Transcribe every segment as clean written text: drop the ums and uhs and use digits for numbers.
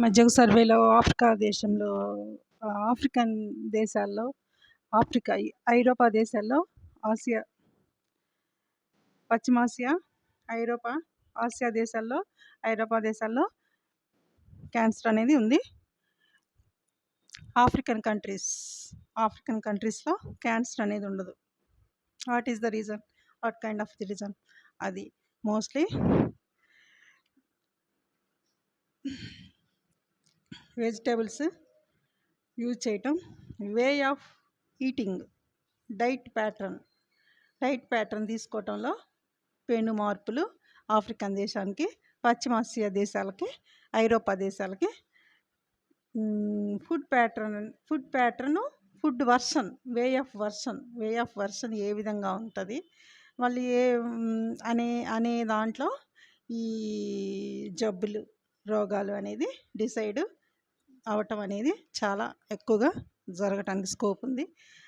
మధ్య ఒక సర్వేలో ఆఫ్రికన్ దేశాల్లో, ఆఫ్రికా, ఐరోపా దేశాల్లో, ఆసియా, పశ్చిమాసియా, ఐరోపా, ఆసియా దేశాల్లో, ఐరోపా దేశాల్లో క్యాన్సర్ అనేది ఉంది. ఆఫ్రికన్ కంట్రీస్లో క్యాన్సర్ అనేది ఉండదు. What is the reason? What kind of the reason? అది మోస్ట్లీ వెజిటేబుల్స్ యూజ్ చేయటం, way of eating, diet pattern తీసుకోవటంలో పెను మార్పులు ఆఫ్రికన్ దేశానికి, పశ్చిమాసియా దేశాలకి, ఐరోపా దేశాలకి. Food pattern, food version, way of version ఏ విధంగా ఉంటుంది, మళ్ళీ అనే దాంట్లో ఈ జబ్బులు, రోగాలు అనేది డిసైడ్ అవటం అనేది చాలా ఎక్కువగా జరగటానికి స్కోప్ ఉంది.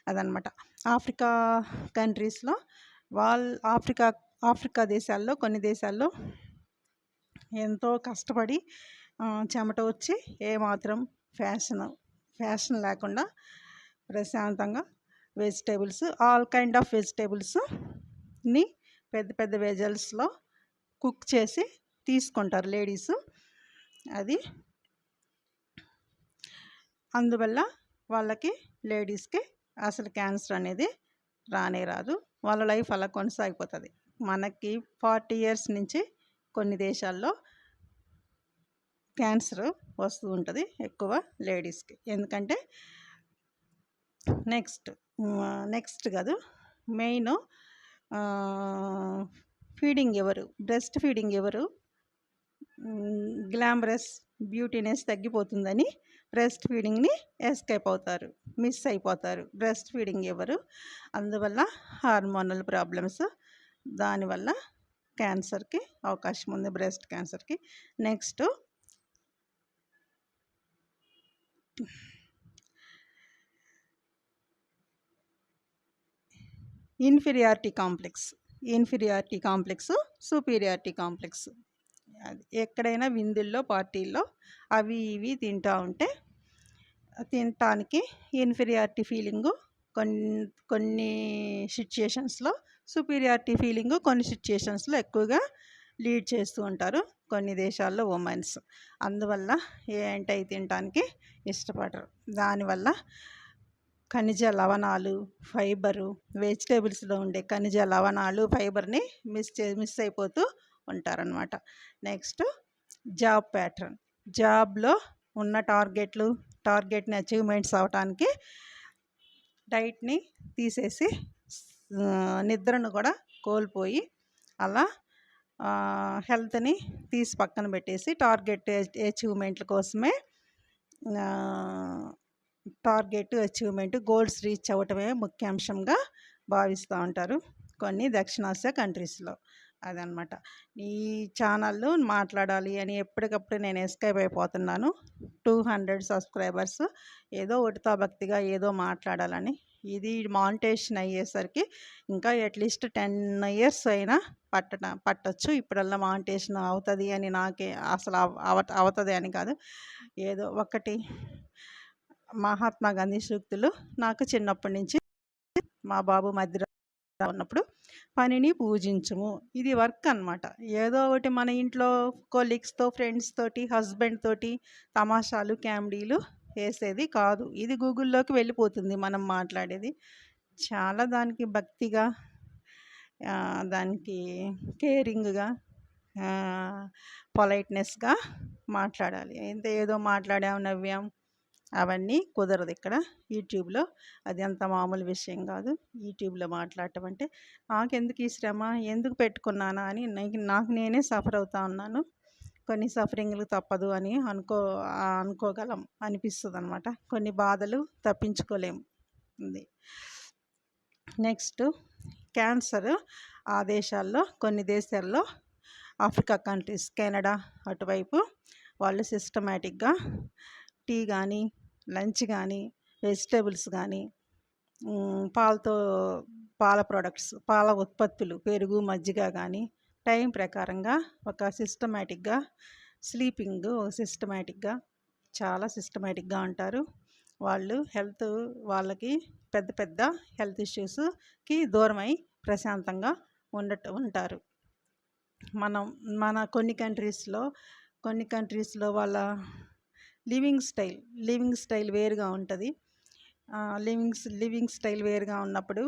అదనమాట. ఆఫ్రికా కంట్రీస్లో ఆఫ్రికా దేశాల్లో, కొన్ని దేశాల్లో ఎంతో కష్టపడి చెమట వచ్చి ఏమాత్రం ఫ్యాషన్ లేకుండా ప్రశాంతంగా ఆల్ కైండ్ ఆఫ్ వెజిటేబుల్స్ని పెద్ద పెద్ద వెజల్స్లో కుక్ చేసి తీసుకుంటారు లేడీస్. అది అందువల్ల వాళ్ళకి, లేడీస్కి అసలు క్యాన్సర్ అనేది రానే రాదు. వాళ్ళ లైఫ్ అలా కొనసాగిపోతుంది. మనకి 40 years నుంచి కొన్ని దేశాల్లో క్యాన్సర్ వస్తూ ఉంటుంది, ఎక్కువ లేడీస్కి. ఎందుకంటే నెక్స్ట్ కాదు, మెయిన్ బ్రెస్ట్ ఫీడింగ్ ఎవరు గ్లామరస్ బ్యూటీనెస్ తగ్గిపోతుందని బ్రెస్ట్ ఫీడింగ్ని మిస్ అయిపోతారు. బ్రెస్ట్ ఫీడింగ్ ఎవరు, అందువల్ల హార్మోనల్ ప్రాబ్లమ్స్, దానివల్ల క్యాన్సర్కి అవకాశం ఉంది, బ్రెస్ట్ క్యాన్సర్కి. Next inferiority complex, superiority complex. అది ఎక్కడైనా విందుల్లో, పార్టీల్లో అవి ఇవి తినటానికి ఇన్ఫీరియారిటీ ఫీలింగు కొన్ని సిచ్యుయేషన్స్లో, సుపీరియారిటీ ఫీలింగు కొన్ని సిచ్యుయేషన్స్లో ఎక్కువగా లీడ్ చేస్తూ ఉంటారు కొన్ని దేశాల్లో ఉమెన్స్. అందువల్ల ఏంటవి తినటానికి ఇష్టపడరు. దానివల్ల ఖనిజ లవణాలు, ఫైబరు, వెజిటేబుల్స్లో ఉండే ఖనిజ లవణాలు, ఫైబర్ని మిస్ అయిపోతూ ఉంటారనమాట. నెక్స్ట్ జాబ్లో ఉన్న టార్గెట్ని అచీవ్మెంట్స్ అవటానికి డైట్ని తీసేసి, నిద్రను కూడా కోల్పోయి, అలా హెల్త్ని తీసి పక్కన పెట్టేసి టార్గెట్ అచీవ్మెంట్, గోల్స్ రీచ్ అవ్వటమే ముఖ్యాంశంగా భావిస్తూ ఉంటారు కొన్ని దక్షిణాసియా కంట్రీస్లో. అదనమాట. ఈ ఛానల్ మాట్లాడాలి అని ఎప్పటికప్పుడు నేను ఎస్కేప్ అయిపోతున్నాను. 200 సబ్స్క్రైబర్స్, ఏదో ఒకటితో భక్తిగా ఏదో మాట్లాడాలని. ఇది మానిటైజేషన్ అయ్యేసరికి ఇంకా అట్లీస్ట్ 10 years అయినా పట్టచ్చు. ఇప్పుడల్లా మానిటైజేషన్ అవుతుంది అని నాకే అసలు అవుతుంది అని కాదు, ఏదో ఒకటి. మహాత్మా గాంధీ సూక్తులు నాకు చిన్నప్పటి నుంచి, మా బాబు మధ్యలో ఉన్నప్పుడు, పనిని పూజించుము, ఇది వర్క్ అనమాట. ఏదో ఒకటి మన ఇంట్లో కొలీగ్స్తో, ఫ్రెండ్స్ తోటి, హస్బెండ్ తోటి తమాషాలు, కామెడీలు వేసేది కాదు. ఇది గూగుల్లోకి వెళ్ళిపోతుంది మనం మాట్లాడేది. చాలా దానికి భక్తిగా, దానికి కేరింగ్గా, పొలైట్నెస్గా మాట్లాడాలి. ఏదో మాట్లాడాం, నవ్వాం, అవన్నీ కుదరదు ఇక్కడ యూట్యూబ్లో. అది అంత మామూలు విషయం కాదు యూట్యూబ్లో మాట్లాడటం అంటే. నాకెందుకు ఈ శ్రమ, ఎందుకు పెట్టుకున్నానా అని నాకు నేనే సఫర్ అవుతా ఉన్నాను. కొన్ని సఫరింగ్లు తప్పదు అని అనుకోగలం, అనిపిస్తుంది అనమాట. కొన్ని బాధలు తప్పించుకోలేము. నెక్స్ట్ క్యాన్సర్ ఆ దేశాల్లో, కొన్ని దేశాల్లో, ఆఫ్రికా కంట్రీస్, కెనడా అటువైపు వాళ్ళు సిస్టమేటిక్గా టీ కానీ, లంచ్ కానీ, వెజిటేబుల్స్ కానీ, పాల ప్రోడక్ట్స్, పాల ఉత్పత్తులు, పెరుగు, మజ్జిగ కానీ టైం ప్రకారంగా ఒక సిస్టమేటిక్గా, స్లీపింగ్ సిస్టమేటిక్గా, చాలా సిస్టమేటిక్‌గా ఉంటారు. వాళ్ళు వాళ్ళకి పెద్ద పెద్ద హెల్త్ ఇష్యూస్‌కి దూరమై ప్రశాంతంగా ఉంటారు. మనం మన కొన్ని కంట్రీస్‌లో వాళ్ళ లివింగ్ స్టైల్ లివింగ్ స్టైల్ వేరుగా ఉంటది. లివింగ్ స్టైల్ వేరుగా ఉన్నప్పుడు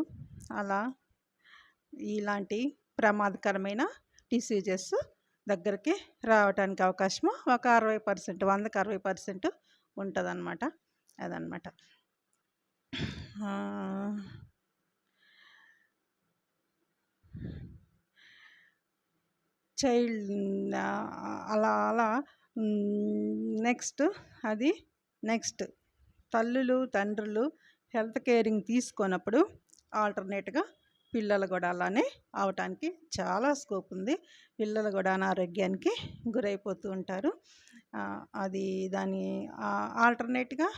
అలా ఇలాంటి ప్రమాదకరమైన డిసీజెస్ దగ్గరికి రావటానికి అవకాశము ఒక 60%, 100కి 60% ఉంటదనమాట. అదనమాట. ఆహ్, చైల్డ్ అలా అలా నెక్స్ట్ అది నెక్స్ట్ తల్లులు, తండ్రులు హెల్త్ కేరింగ్ తీసుకోనప్పుడు ఆల్టర్‌నేట్‌గా పిల్లలు గూడా అలానే అవ్వటానికి చాలా స్కోప్ ఉంది. పిల్లలు గూడా అనారోగ్యానికి గురైపోతూ ఉంటారు. అది దాని ఆల్టర్‌నేట్‌గా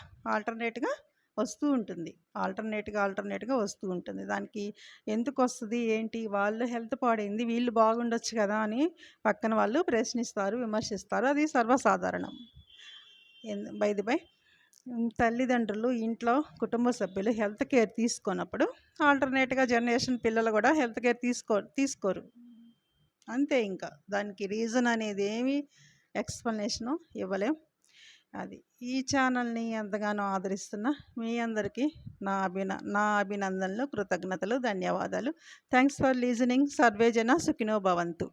వస్తూ ఉంటుంది. ఆల్టర్‌నేట్‌గా వస్తూ ఉంటుంది. దానికి ఎందుకొస్తది, ఏంటి, వాళ్ళు హెల్త్ పాడైంది, వీళ్ళు బాగుండొచ్చు కదా అని పక్కన వాళ్ళు ప్రశ్నిస్తారు, విమర్శిస్తారు. అది సర్వసాధారణం. బై ది బై తల్లిదండ్రులు, ఇంట్లో కుటుంబ సభ్యులు హెల్త్ కేర్ తీసుకోనప్పుడు ఆల్టర్‌నేట్‌గా జనరేషన్ పిల్లలు గూడా హెల్త్ కేర్ తీసుకోరు. అంతే ఇంకా. దానికి రీజన్ అనేది ఏమి ఎక్స్‌ప్లనేషను ఇవ్వలేం. అది. ఈ ఛానల్‌ని ఎంతగానో ఆదరిస్తున్న మీ అందరికీ నా అభినందనలు, కృతజ్ఞతలు, ధన్యవాదాలు. Thanks for listening. సర్వే జన సుఖినో భవంతు.